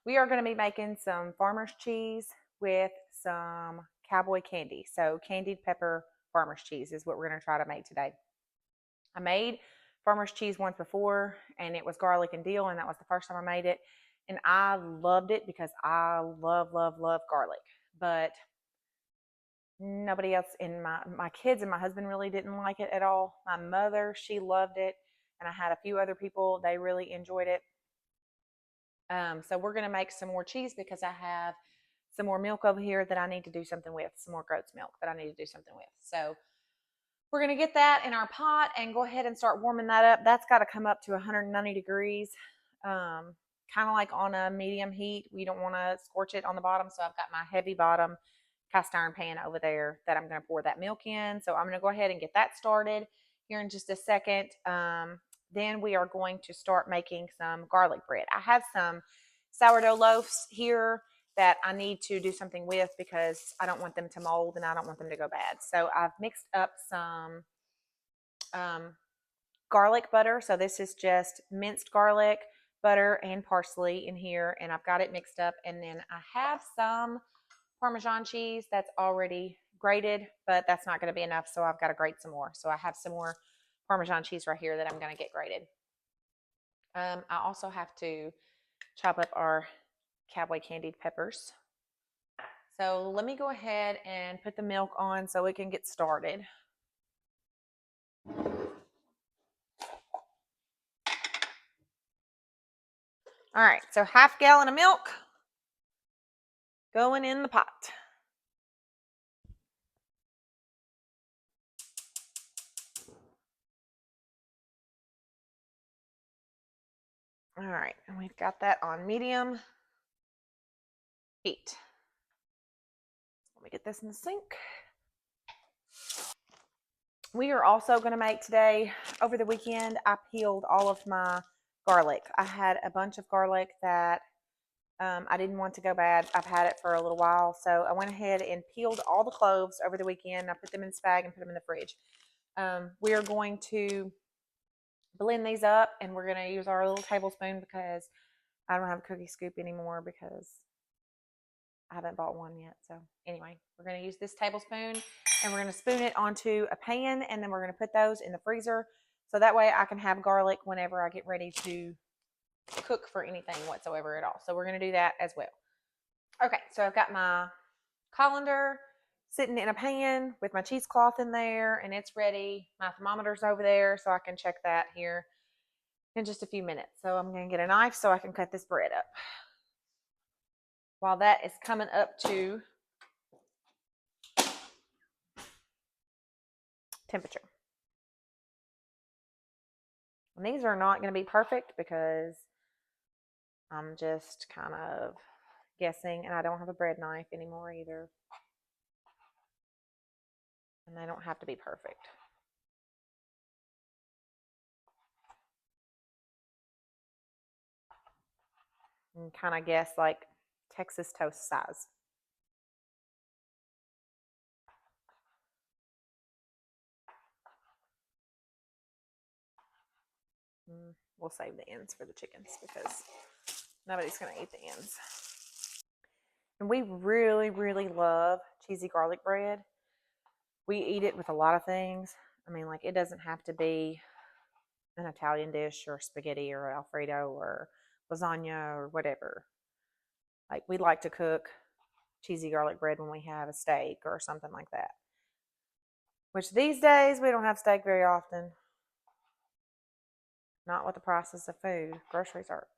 We are going to be making some farmer's cheese with some cowboy candy. So candied pepper farmer's cheese is what we're going to try to make today. I made farmer's cheese once before and it was garlic and dill, and that was the first time I made it. And I loved it because I love garlic. But nobody else in my kids and my husband really didn't like it at all. My mother, she loved it, and I had a few other people, they really enjoyed it. So we're going to make some more cheese because I have some more milk over here that I need to do something with, some more goat's milk that I need to do something with. So we're going to get that in our pot and go ahead and start warming that up. That's got to come up to 190 degrees, kind of like on a medium heat. We don't want to scorch it on the bottom. So I've got my heavy bottom cast iron pan over there that I'm going to pour that milk in. So I'm going to go ahead and get that started here in just a second. Then we are going to start making some garlic bread. I have some sourdough loaves here that I need to do something with because I don't want them to mold and I don't want them to go bad. So I've mixed up some garlic butter. So this is just minced garlic, butter, and parsley in here, and I've got it mixed up. And then I have some Parmesan cheese that's already grated, but that's not going to be enough, so I've got to grate some more. So I have some more Parmesan cheese right here that I'm going to get grated. I also have to chop up our cowboy candied peppers. So let me go ahead and put the milk on so we can get started. All right, so half gallon of milk going in the pot. All right, and we've got that on medium heat. Let me get this in the sink. We are also going to make today, over the weekend, I peeled all of my garlic. I had a bunch of garlic that I didn't want to go bad. I've had it for a little while. So I went ahead and peeled all the cloves over the weekend. I put them in this bag and put them in the fridge. We are going to blend these up, and we're going to use our little tablespoon because I don't have a cookie scoop anymore because I haven't bought one yet. So anyway, we're going to use this tablespoon and we're going to spoon it onto a pan, and then we're going to put those in the freezer. So that way I can have garlic whenever I get ready to cook for anything whatsoever at all. So we're going to do that as well. Okay, so I've got my colander sitting in a pan with my cheesecloth in there, and it's ready. My thermometer's over there, so I can check that here in just a few minutes. So I'm going to get a knife so I can cut this bread up. While that is coming up to temperature. And these are not going to be perfect because I'm just kind of guessing, and I don't have a bread knife anymore either. And they don't have to be perfect. And kind of guess like Texas toast size. We'll save the ends for the chickens because nobody's going to eat the ends. And we really love cheesy garlic bread. We eat it with a lot of things. I mean, like, it doesn't have to be an Italian dish or spaghetti or Alfredo or lasagna or whatever. Like, we like to cook cheesy garlic bread when we have a steak or something like that. Which these days, we don't have steak very often. Not with the prices of food. Groceries are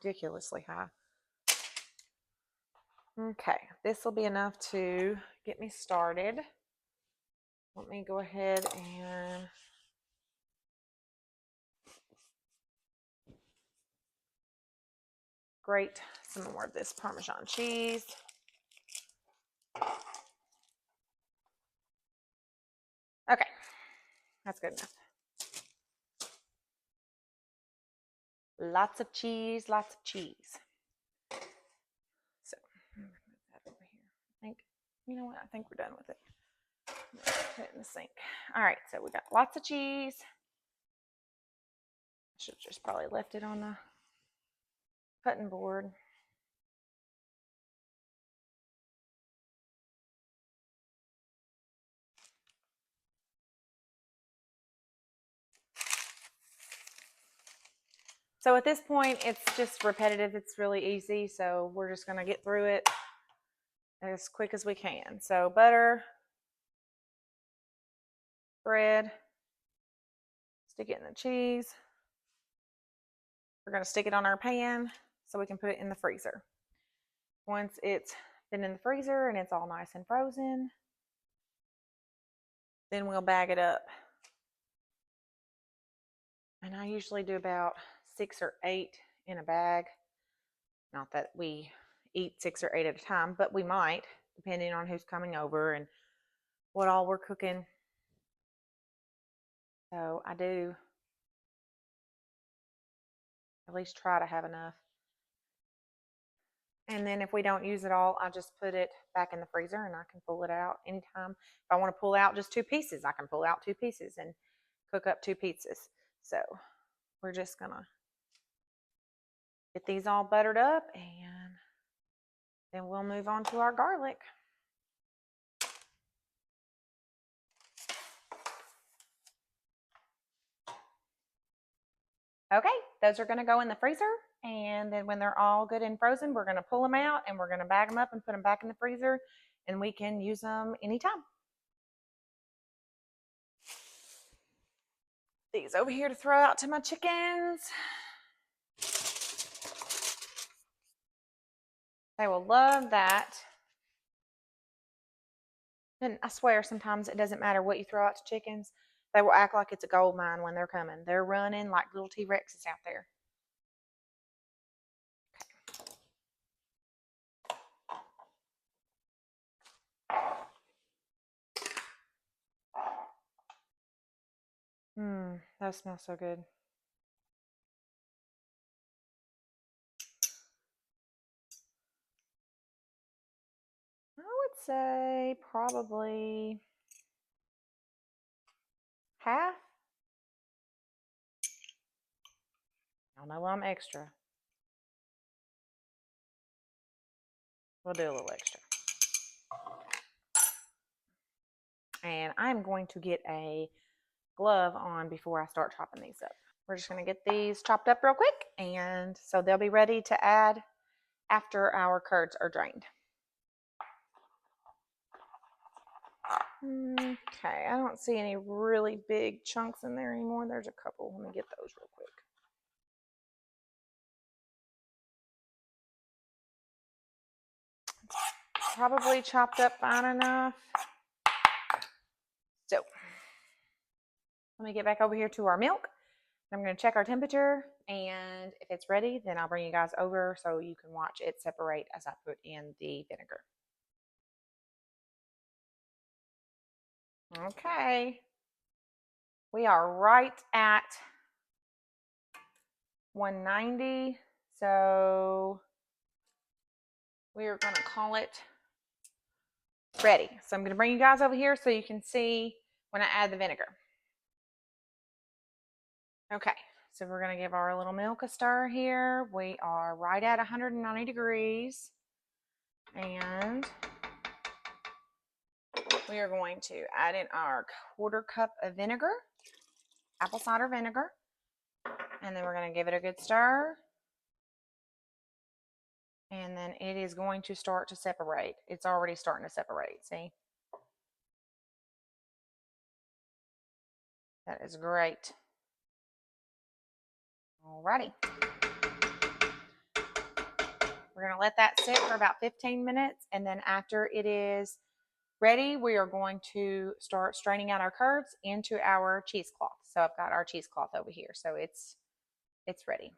ridiculously high. Okay, this will be enough to get me started. Let me go ahead and grate some more of this Parmesan cheese. Okay, that's good enough. Lots of cheese, lots of cheese. So, I'm going to move that over here. I think, you know what? I think we're done with it. Put it in the sink. All right, so we got lots of cheese. Should have just probably left it on the cutting board. So at this point, it's just repetitive. It's really easy. So we're just going to get through it as quick as we can. So butter, bread, stick it in the cheese. We're going to stick it on our pan so we can put it in the freezer. Once it's been in the freezer and it's all nice and frozen, then we'll bag it up. And I usually do about 6 or 8 in a bag. Not that we eat 6 or 8 at a time, but we might, depending on who's coming over and what all we're cooking. So I do at least try to have enough. And then if we don't use it all, I just put it back in the freezer and I can pull it out anytime. If I want to pull out just 2 pieces, I can pull out 2 pieces and cook up 2 pizzas. So we're just going to get these all buttered up and then we'll move on to our garlic. Okay, those are going to go in the freezer, and then when they're all good and frozen, we're going to pull them out and we're going to bag them up and put them back in the freezer, and we can use them anytime. These over here to throw out to my chickens. They will love that. And I swear sometimes it doesn't matter what you throw out to chickens. They will act like it's a gold mine when they're coming. They're running like little T-Rexes out there. That smells so good. I would say probably half. I know I'm extra. We'll do a little extra. And I'm going to get a glove on before I start chopping these up. We're just going to get these chopped up real quick, and so they'll be ready to add after our curds are drained. Okay, I don't see any really big chunks in there anymore. There's a couple. Let me get those real quick. Probably chopped up fine enough. So let me get back over here to our milk. I'm going to check our temperature, and if it's ready, then I'll bring you guys over so you can watch it separate as I put in the vinegar. Okay, we are right at 190, so we are going to call it ready. So I'm going to bring you guys over here so you can see when I add the vinegar. Okay, so we're going to give our little milk a stir here. We are right at 190 degrees, and we are going to add in our 1/4 cup of vinegar, apple cider vinegar, and then we're going to give it a good stir. And then it is going to start to separate. It's already starting to separate, see? That is great. Alrighty. We're going to let that sit for about 15 minutes, and then after it is ready, we are going to start straining out our curds into our cheesecloth. So I've got our cheesecloth over here, so it's ready.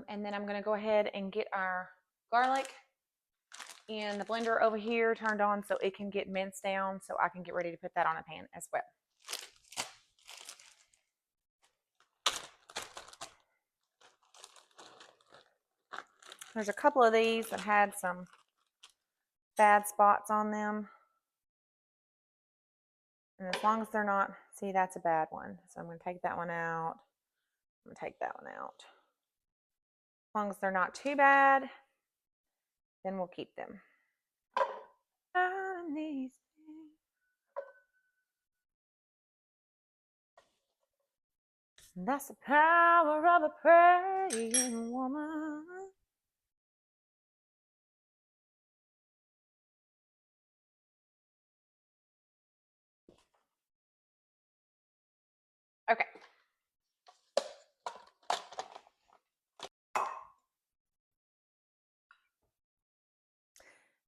And then I'm going to go ahead and get our garlic in the blender over here turned on so it can get minced down, so I can get ready to put that on a pan as well. There's a couple of these that had some bad spots on them. And as long as they're not, see, that's a bad one. So I'm going to take that one out. I'm going to take that one out. As long as they're not too bad, then we'll keep them. And that's the power of a praying woman. Okay.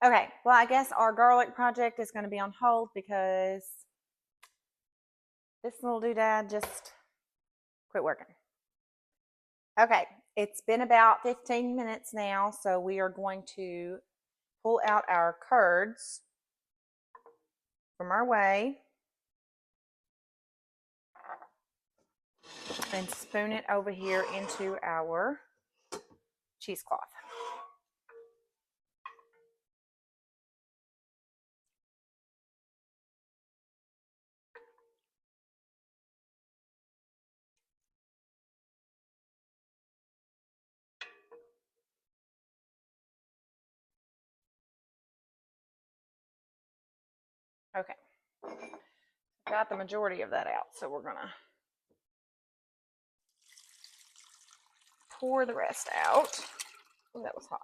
Okay, well, I guess our garlic project is going to be on hold because this little doodad just quit working. Okay, it's been about 15 minutes now, so we are going to pull out our curds from our whey and spoon it over here into our cheesecloth. Okay, got the majority of that out, so we're gonna pour the rest out. Oh, that was hot.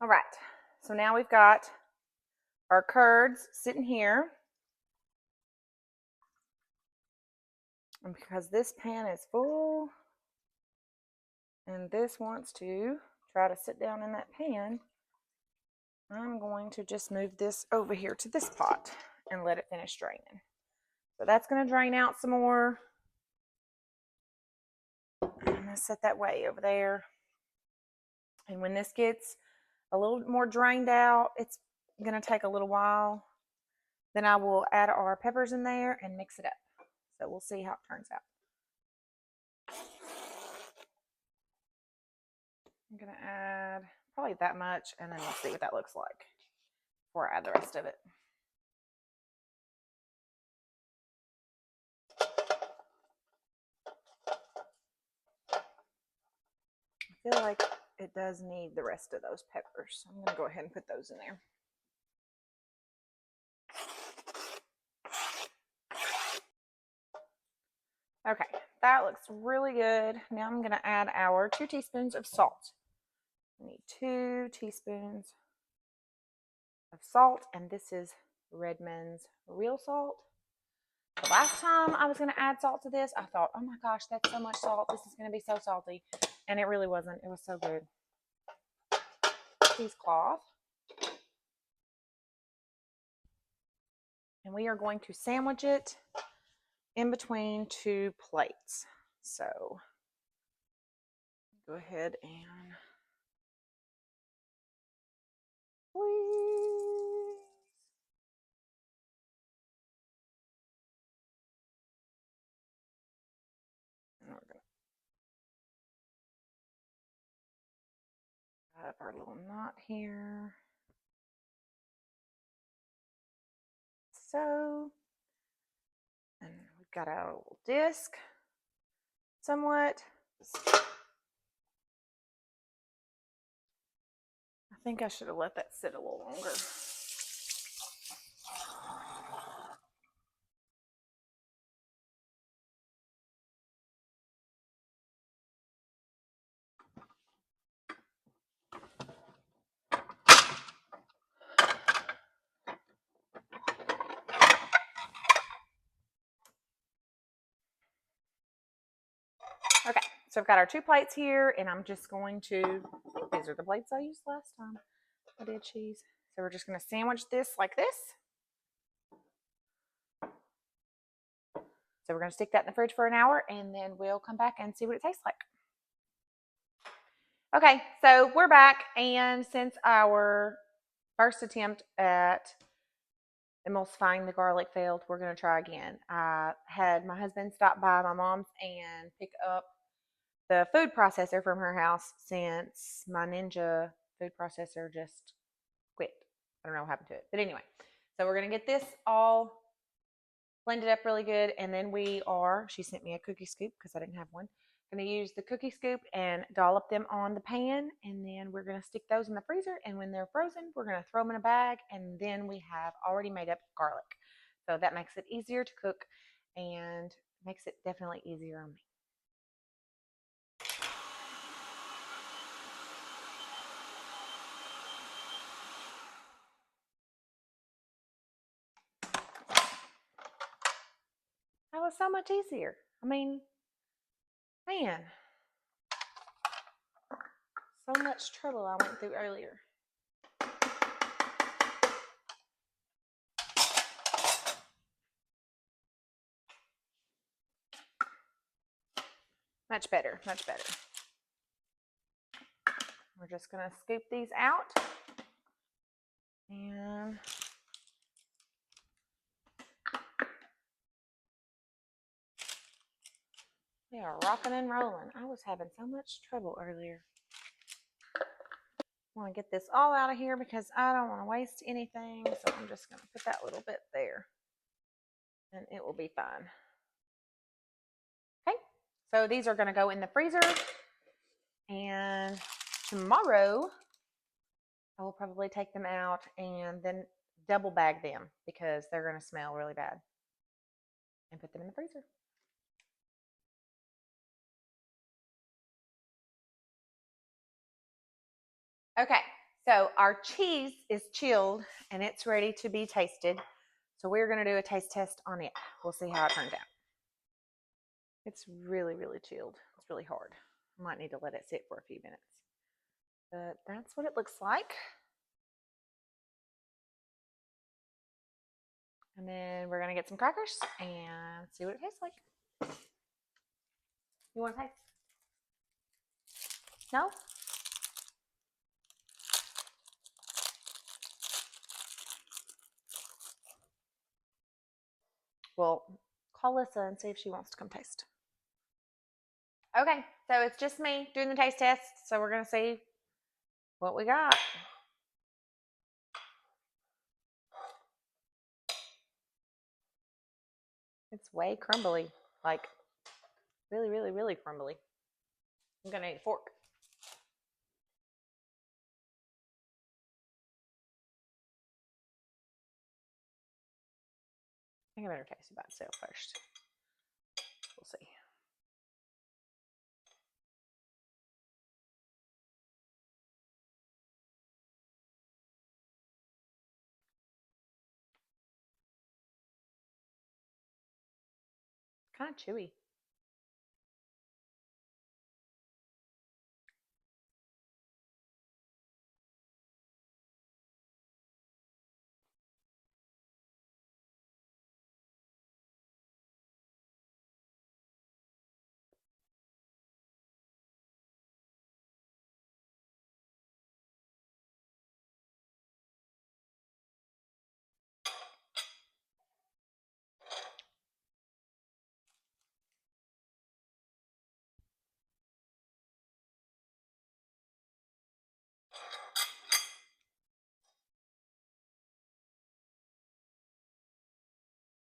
All right, so now we've got our curds sitting here. And because this pan is full and this wants to try to sit down in that pan, I'm going to just move this over here to this pot and let it finish draining. So that's going to drain out some more. I'm going to set that way over there. And when this gets a little more drained out, it's going to take a little while. Then I will add our peppers in there and mix it up. So we'll see how it turns out. I'm going to add probably that much, and then we'll see what that looks like before I add the rest of it. I feel like it does need the rest of those peppers. So I'm going to go ahead and put those in there. Okay, that looks really good. Now I'm going to add our 2 teaspoons of salt. We need 2 teaspoons of salt, and this is Redmond's real salt. The last time I was going to add salt to this, I thought, oh my gosh, that's so much salt. This is going to be so salty. And it really wasn't. It was so good. Cheesecloth. And we are going to sandwich it in between 2 plates. So go ahead and squeeze. And we're going to add our little knot here. So, and we've got our little disc somewhat. I think I should have let that sit a little longer. Okay, so I've got our 2 plates here, and I'm just going to, I think these are the plates I used last time I did cheese. So we're just going to sandwich this like this. So we're going to stick that in the fridge for an hour, and then we'll come back and see what it tastes like. Okay, so we're back, and since our first attempt at emulsifying the garlic failed, we're going to try again. I had my husband stop by my mom's and pick up the food processor from her house since my Ninja food processor just quit. I don't know what happened to it. But anyway, so we're going to get this all blended up really good. And then she sent me a cookie scoop because I didn't have one. I'm going to use the cookie scoop and dollop them on the pan, and then we're going to stick those in the freezer, and when they're frozen, we're going to throw them in a bag, and then we have already made up garlic. So that makes it easier to cook and makes it definitely easier on me. That was so much easier. I mean, man, so much trouble I went through earlier. Much better, much better. We're just going to scoop these out. And we are rocking and rolling. I was having so much trouble earlier. I want to get this all out of here because I don't want to waste anything. So I'm just going to put that little bit there and it will be fine. Okay, so these are going to go in the freezer, and tomorrow I will probably take them out and then double bag them because they're going to smell really bad, and put them in the freezer. Okay, so our cheese is chilled and it's ready to be tasted. So we're going to do a taste test on it. We'll see how it turns out. It's really, really chilled. It's really hard. I might need to let it sit for a few minutes. But that's what it looks like. And then we're going to get some crackers and see what it tastes like. You want to taste? No? Well, call Lissa and see if she wants to come taste. Okay, so it's just me doing the taste test. So we're going to see what we got. It's way crumbly, like really, really, really crumbly. I'm going to need a fork. I think I better taste it by itself first. We'll see. Kind of chewy.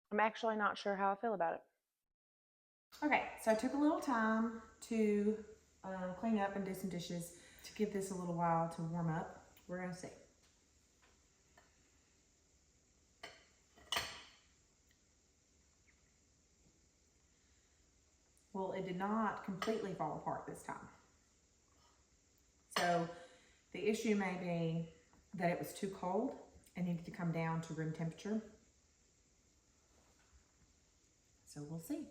I'm actually not sure how I feel about it. Okay, so I took a little time to clean up and do some dishes to give this a little while to warm up. We're going to see. Well, it did not completely fall apart this time. So the issue may be that it was too cold and needed to come down to room temperature. So we'll see.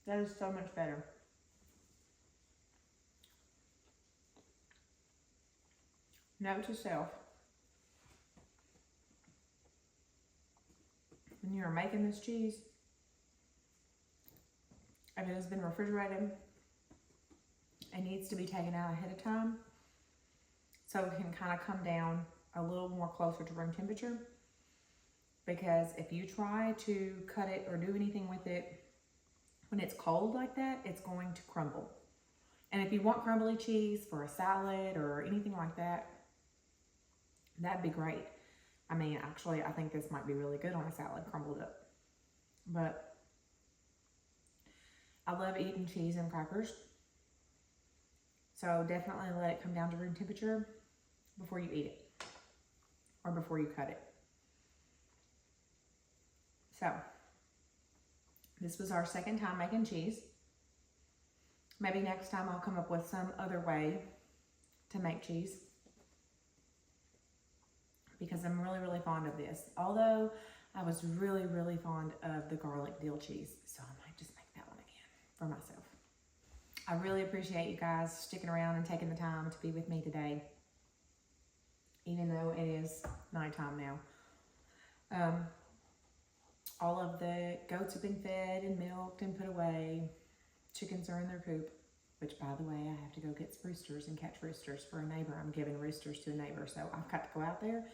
That is so much better. Note to self: when you are making this cheese, if it has been refrigerated, it needs to be taken out ahead of time so it can kind of come down a little more closer to room temperature. Because if you try to cut it or do anything with it when it's cold like that, it's going to crumble. And if you want crumbly cheese for a salad or anything like that, that'd be great. I mean, actually, I think this might be really good on a salad, crumbled up. But I love eating cheese and crackers. So definitely let it come down to room temperature before you eat it or before you cut it. So this was our second time making cheese. Maybe next time I'll come up with some other way to make cheese, because I'm really, really fond of this. Although I was really, really fond of the garlic dill cheese. So I might just make that one again for myself. I really appreciate you guys sticking around and taking the time to be with me today, even though it is nighttime now. All of the goats have been fed and milked and put away. Chickens are in their coop, which, by the way, I have to go get roosters and catch roosters for a neighbor. I'm giving roosters to a neighbor, so I've got to go out there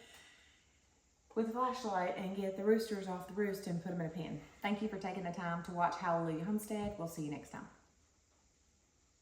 with a flashlight and get the roosters off the roost and put them in a pen. Thank you for taking the time to watch Hallelujah Homestead. We'll see you next time.